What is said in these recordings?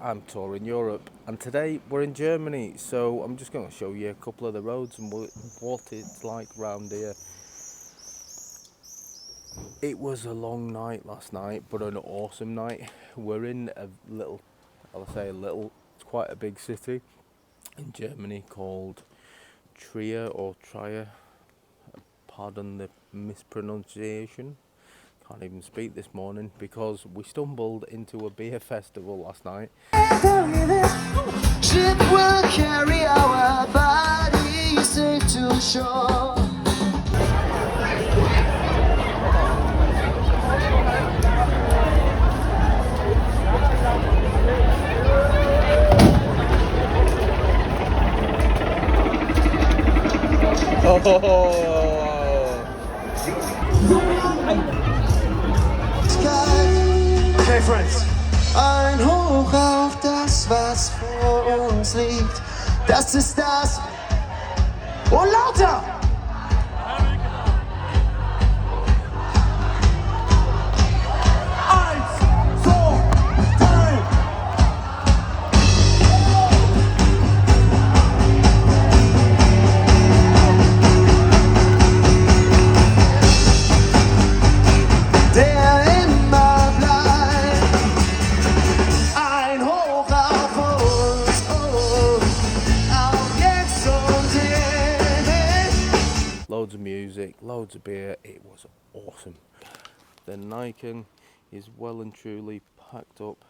I'm touring Europe, and today we're in Germany, so I'm just going to show you a couple of the roads and what it's like round here. It was a long night last night, but an awesome night. We're in a little, I'll say a little, it's quite a big city in Germany called Trier or Trier. Pardon the mispronunciation. Can't even speak this morning because we stumbled into a beer festival last night. Ship will carry our bodies safe to shore. Okay, friends. Ein Hoch auf das, was vor uns liegt. Das ist das. Und lauter! Loads of music, loads of beer, it was awesome. The Niken is well and truly packed up.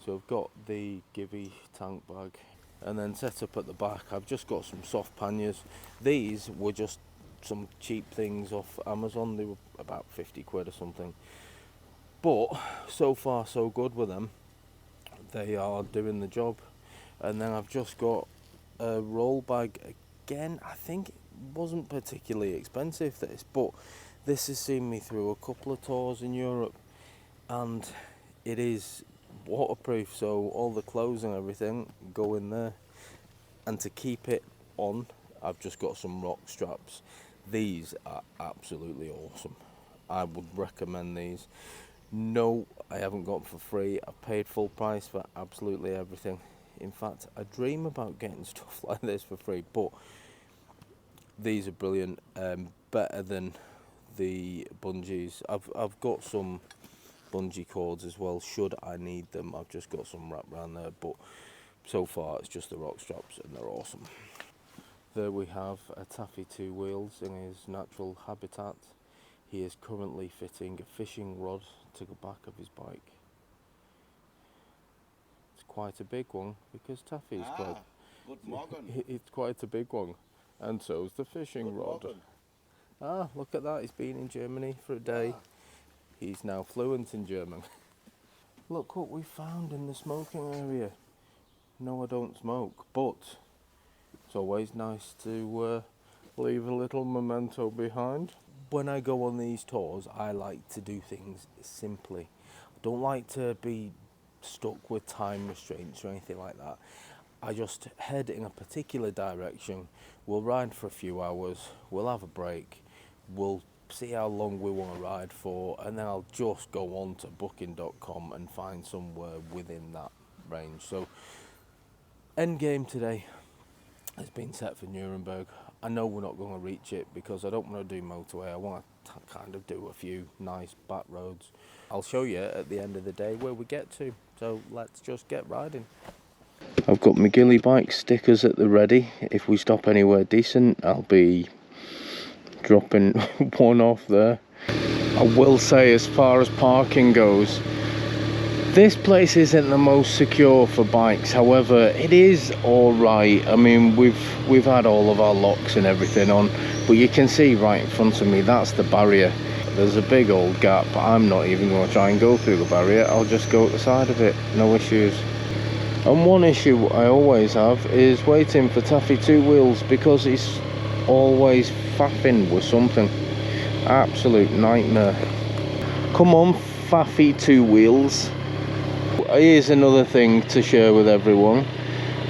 So I've got the Gibby tank bag, and then set up at the back I've just got some soft panniers. These were just some cheap things off Amazon, they were about 50 quid or something. But so far so good with them, they are doing the job. And then I've just got a roll bag again. I think it wasn't particularly expensive this, but this has seen me through a couple of tours in Europe, and it is waterproof, so all the clothes and everything go in there. And to keep it on, I've just got some rock straps. These are absolutely awesome. I would recommend these. No, I haven't got them for free. I've paid full price for absolutely everything. In fact, I dream about getting stuff like this for free, but these are brilliant. Better than the bungees. I've got some bungee cords as well, should I need them. I've just got some wrapped around there, but so far it's just the rock straps and they're awesome. There we have a taffy 2 wheels in his natural habitat. He is currently fitting a fishing rod to the back of his bike. It's quite a big one because taffy is it's quite a big one, and so is the fishing rod. Ah, look at that, he's been in Germany for a day. He's now fluent in German. Look what we found in the smoking area. No, I don't smoke, but it's always nice to leave a little memento behind. When I go on these tours, I like to do things simply. I don't like to be stuck with time restraints or anything like that. I just head in a particular direction. We'll ride for a few hours, we'll have a break, we'll see how long we want to ride for, and then I'll just go on to booking.com and find somewhere within that range. So end game today has been set for Nuremberg. I know we're not going to reach it because I don't want to do motorway. I want to kind of do a few nice back roads. I'll show you at the end of the day where we get to, so let's just get riding. I've got my GILLYBIKES stickers at the ready. If we stop anywhere decent, I'll be dropping one off there. I will say, as far as parking goes, this place isn't the most secure for bikes. However, it is all right. I mean, we've had all of our locks and everything on, but you can see right in front of me, that's the barrier. There's a big old gap. I'm not even going to try and go through the barrier. I'll just go at the side of it, no issues. And one issue I always have is waiting for taffy 2 wheels, because he's always faffing with something. Absolute nightmare. Come on, faffy 2 wheels. Here's another thing to share with everyone.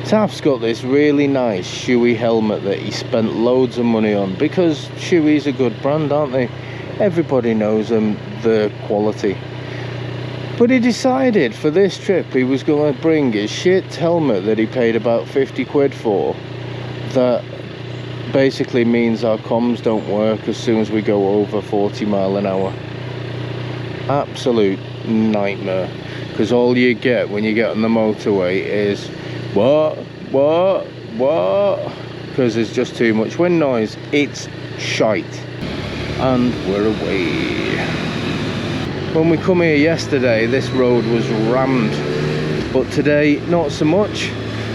Taff's got this really nice Shoei helmet that he spent loads of money on, because Shoei's a good brand, aren't they? Everybody knows them, the quality. But he decided for this trip he was going to bring his shit helmet that he paid about 50 quid for, that basically means our comms don't work as soon as we go over 40 mile an hour. Absolute nightmare, because all you get when you get on the motorway is what, because there's just too much wind noise. It's shite. And we're away. When we come here yesterday, this road was rammed, but today not so much.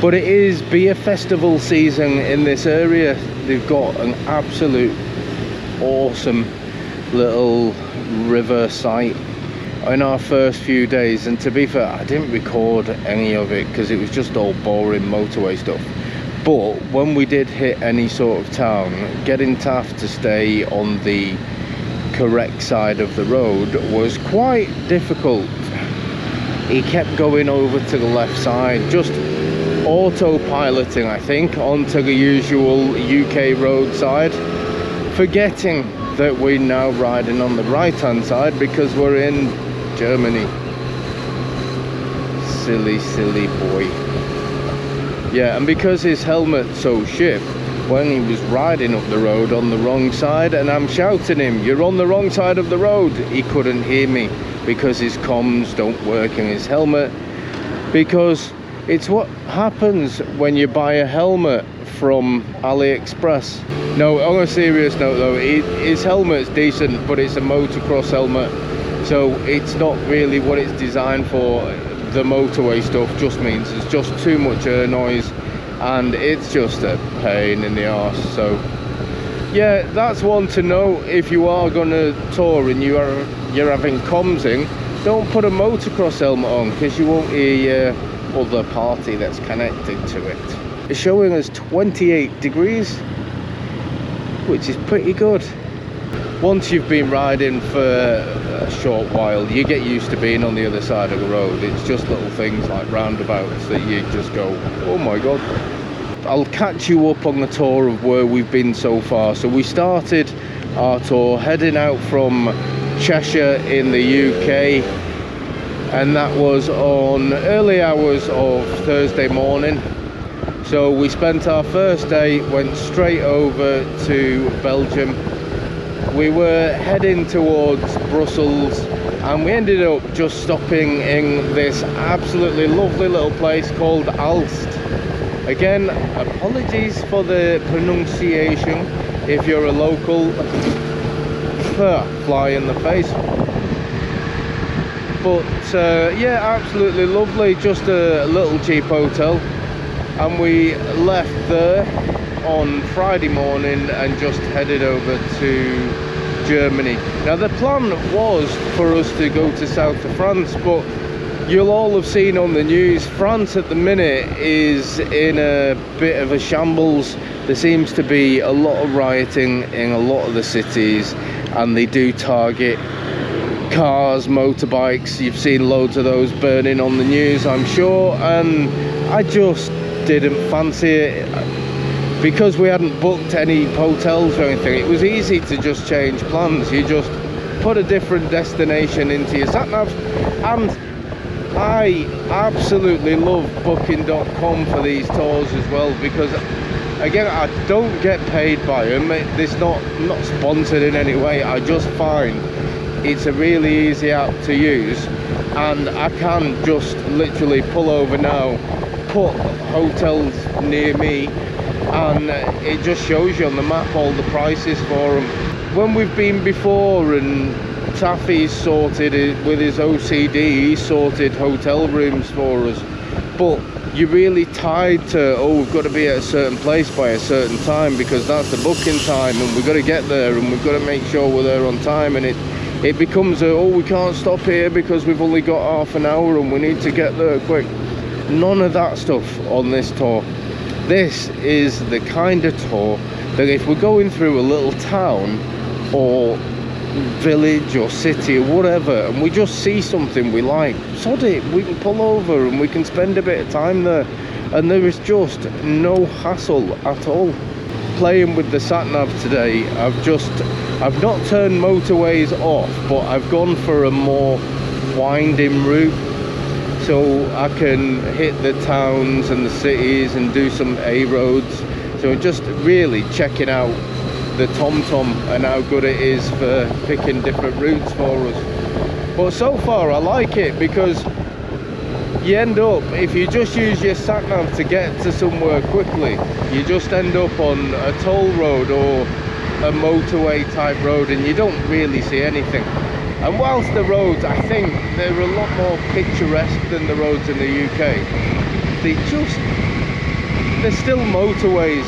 But it is beer festival season in this area. They've got an absolute awesome little river site in our first few days, and to be fair, I didn't record any of it because it was just all boring motorway stuff. But when we did hit any sort of town, getting Taff to stay on the correct side of the road was quite difficult. He kept going over to the left side, just autopiloting, I think, onto the usual UK road side, forgetting that we're now riding on the right hand side because we're in Germany. Silly boy. Yeah, and because his helmet's so shit, when he was riding up the road on the wrong side and I'm shouting him, "You're on the wrong side of the road," he couldn't hear me because his comms don't work in his helmet. Because it's what happens when you buy a helmet from AliExpress. No, on a serious note though, his helmet's decent, but it's a motocross helmet, so it's not really what it's designed for. The motorway stuff just means there's just too much air noise, and it's just a pain in the arse. So yeah, that's one to know. If you are gonna tour and you're having comms in, don't put a motocross helmet on, because you won't hear your other party that's connected to it. It's showing us 28 degrees, which is pretty good. Once you've been riding for a short while, you get used to being on the other side of the road. It's just little things like roundabouts that you just go, oh my god. I'll catch you up on the tour of where we've been so far. So we started our tour heading out from Cheshire in the UK, and that was on early hours of Thursday morning. So we spent our first day, went straight over to Belgium. We were heading towards Brussels, and we ended up just stopping in this absolutely lovely little place called Aalst. Again, apologies for the pronunciation if you're a local. Fly in the face. But yeah, absolutely lovely. Just a little cheap hotel, and we left there on Friday morning and just headed over to Germany. Now the plan was for us to go to south of France, but you'll all have seen on the news, France at the minute is in a bit of a shambles. There seems to be a lot of rioting in a lot of the cities, and they do target cars, motorbikes. You've seen loads of those burning on the news, I'm sure, and I just didn't fancy it. Because we hadn't booked any hotels or anything, it was easy to just change plans. You just put a different destination into your sat-nav, and I absolutely love booking.com for these tours as well, because again, I don't get paid by them. It's not sponsored in any way. I just find it's a really easy app to use, and I can just literally pull over now, put hotels near me, and it just shows you on the map all the prices for them. When we've been before and Taffy's sorted it with his OCD, he sorted hotel rooms for us, but you're really tied to, oh, we've got to be at a certain place by a certain time because that's the booking time, and we've got to get there, and we've got to make sure we're there on time, and it becomes a, oh, we can't stop here because we've only got half an hour and we need to get there quick. None of that stuff on this tour. This is the kind of tour that if we're going through a little town or village or city or whatever, and we just see something we like, sod it, we can pull over and we can spend a bit of time there, and there is just no hassle at all. Playing with the sat-nav today, I've not turned motorways off, but I've gone for a more winding route, so I can hit the towns and the cities and do some A roads. So just really checking out the TomTom and how good it is for picking different routes for us. But so far I like it, because you end up, if you just use your sat nav to get to somewhere quickly, you just end up on a toll road or a motorway type road, and you don't really see anything. And whilst the roads, I think they're a lot more picturesque than the roads in the UK, they're still motorways.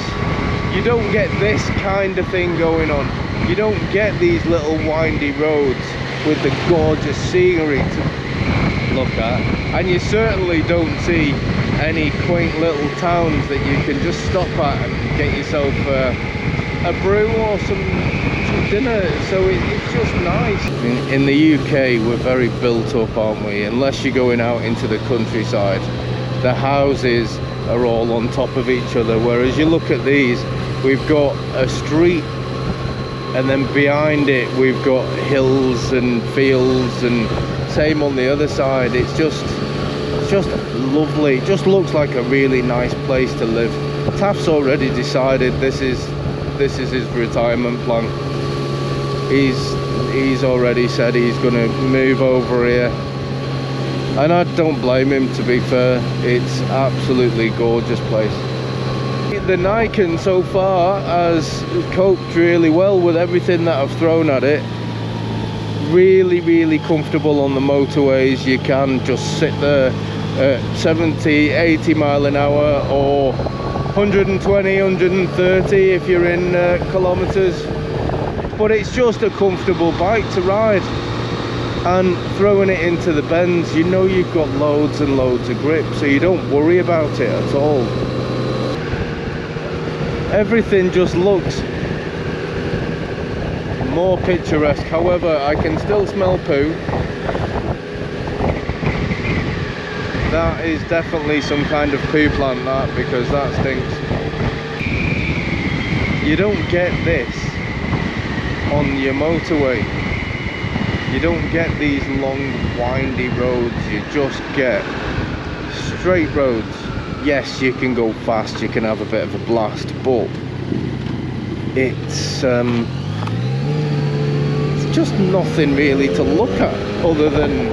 You don't get this kind of thing going on. You don't get these little windy roads with the gorgeous scenery to look at, and you certainly don't see any quaint little towns that you can just stop at and get yourself a brew or some dinner. So it's just nice. In the UK we're very built up, aren't we? Unless you're going out into the countryside, the houses are all on top of each other, whereas you look at these, we've got a street, and then behind it we've got hills and fields, and same on the other side. It's just lovely. It just looks like a really nice place to live. Taff's already decided this is his retirement plan. He's already said he's going to move over here, and I don't blame him, to be fair. It's absolutely gorgeous place. The Niken so far has coped really well with everything that I've thrown at it. Really comfortable on the motorways. You can just sit there at 70, 80 mile an hour, or 120, 130 if you're in kilometers. But it's just a comfortable bike to ride, and throwing it into the bends, you know you've got loads and loads of grip, so you don't worry about it at all. Everything just looks more picturesque. However, I can still smell poo. That is definitely some kind of poo plant, that, because that stinks. You don't get this on your motorway. You don't get these long windy roads. You just get straight roads. Yes, you can go fast, you can have a bit of a blast, but it's just nothing really to look at other than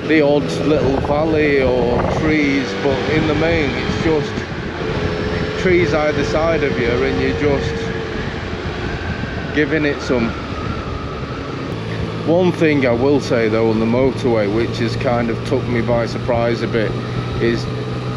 the odd little valley or trees. But in the main, it's just trees either side of you, and you're just giving it some. One thing I will say though on the motorway, which has kind of took me by surprise a bit, is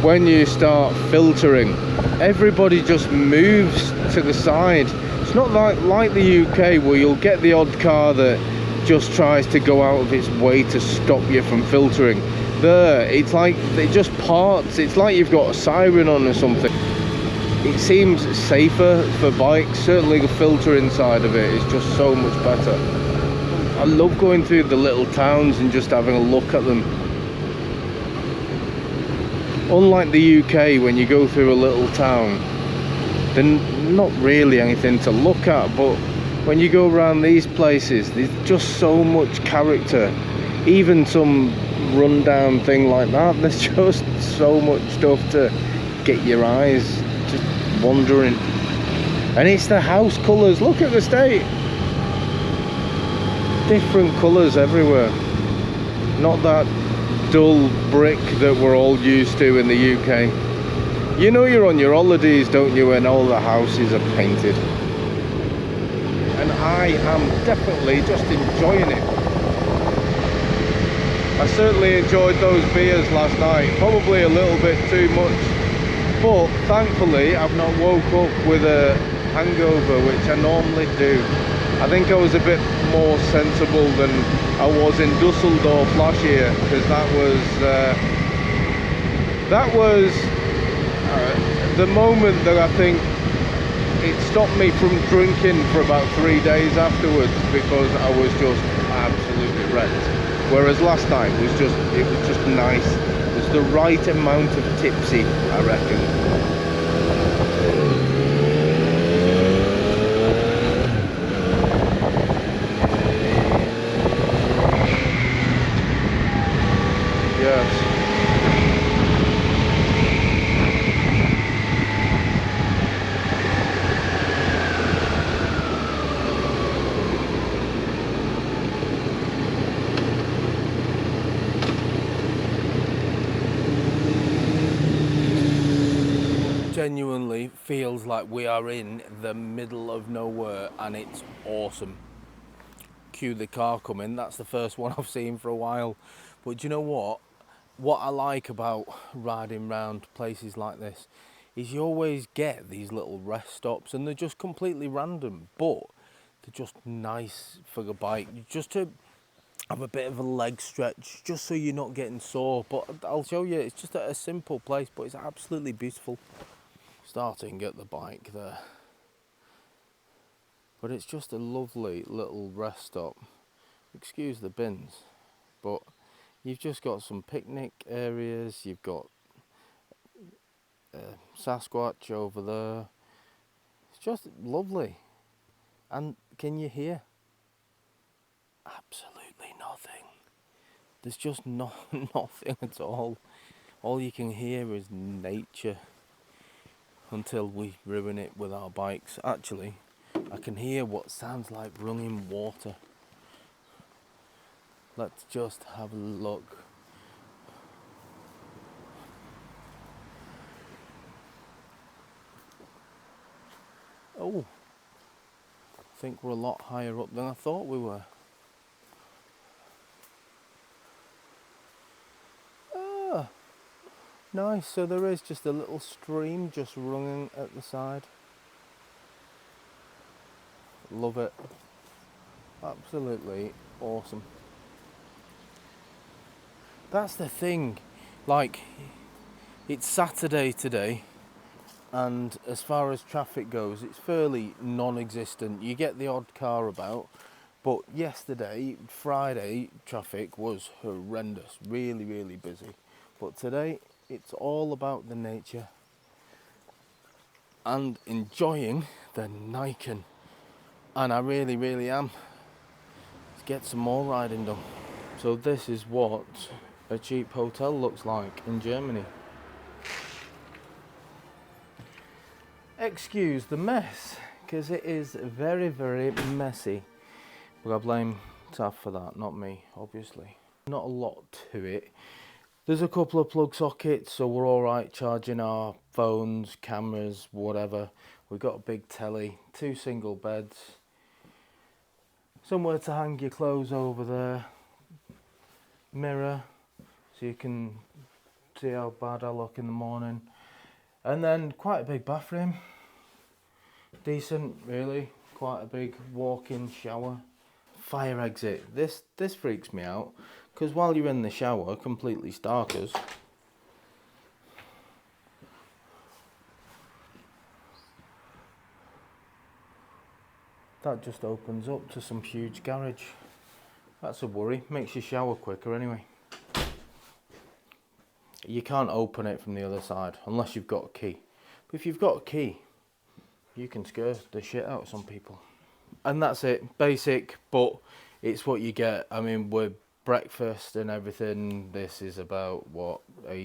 when you start filtering, everybody just moves to the side. It's not like the UK, where you'll get the odd car that just tries to go out of its way to stop you from filtering. There, it's like it just parts. It's like you've got a siren on or something. It seems safer for bikes. Certainly the filtering side of it is just so much better. I love going through the little towns and just having a look at them. Unlike the UK, when you go through a little town, there's not really anything to look at, but when you go around these places, there's just so much character. Even some rundown thing like that, there's just so much stuff to get your eyes just wandering. And it's the house colours. Look at the state. Different colours everywhere. Not that dull brick that we're all used to in the UK. You know you're on your holidays, don't you, when all the houses are painted. And I am definitely just enjoying it. I certainly enjoyed those beers last night, probably a little bit too much, but thankfully I've not woke up with a hangover, which I normally do. I think I was a bit more sensible than I was in Dusseldorf last year, because that was the moment that I think it stopped me from drinking for about 3 days afterwards, because I was just absolutely wrecked. Whereas last night it was just nice. It was the right amount of tipsy, I reckon. Yes. Genuinely feels like we are in the middle of nowhere, and it's awesome. Cue the car coming. That's the first one I've seen for a while. But do you know what? What I like about riding round places like this is you always get these little rest stops, and they're just completely random, but they're just nice for the bike, just to have a bit of a leg stretch, just so you're not getting sore. But I'll show you, it's just a simple place, but it's absolutely beautiful. Starting at the bike there, but it's just a lovely little rest stop. Excuse the bins, but you've just got some picnic areas, you've got Sasquatch over there. It's just lovely. And can you hear? Absolutely nothing. There's just nothing at all. All you can hear is nature, until we ruin it with our bikes. Actually, I can hear what sounds like running water. Let's just have a look. Oh, I think we're a lot higher up than I thought we were. Ah, nice. So there is just a little stream just running at the side. Love it. Absolutely awesome. That's the thing. Like, it's Saturday today, and as far as traffic goes, it's fairly non-existent. You get the odd car about, but yesterday, Friday, traffic was horrendous, really, really busy. But today, it's all about the nature and enjoying the Niken. And I really, really am. Let's get some more riding done. So this is what a cheap hotel looks like in Germany. Excuse the mess, because it is very, very messy. But I blame Taff for that, not me, obviously. Not a lot to it. There's a couple of plug sockets, so we're all right charging our phones, cameras, whatever. We've got a big telly, 2 single beds, somewhere to hang your clothes over there, mirror, so you can see how bad I look in the morning. And then quite a big bathroom, decent really, quite a big walk-in shower. Fire exit, this freaks me out, because while you're in the shower, completely starkers, that just opens up to some huge garage. That's a worry, makes you shower quicker anyway. You can't open it from the other side unless you've got a key. But if you've got a key, you can scare the shit out of some people. And that's it, basic, but it's what you get. I mean, with breakfast and everything, this is about, what, about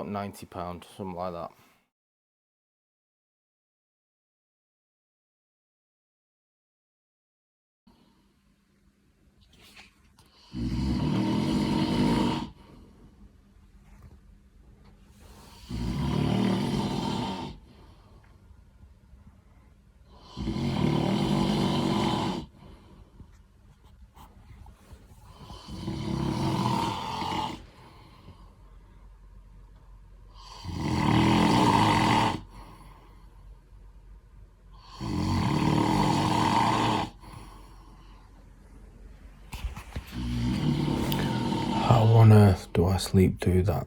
£90, something like that. How on earth do I sleep through that?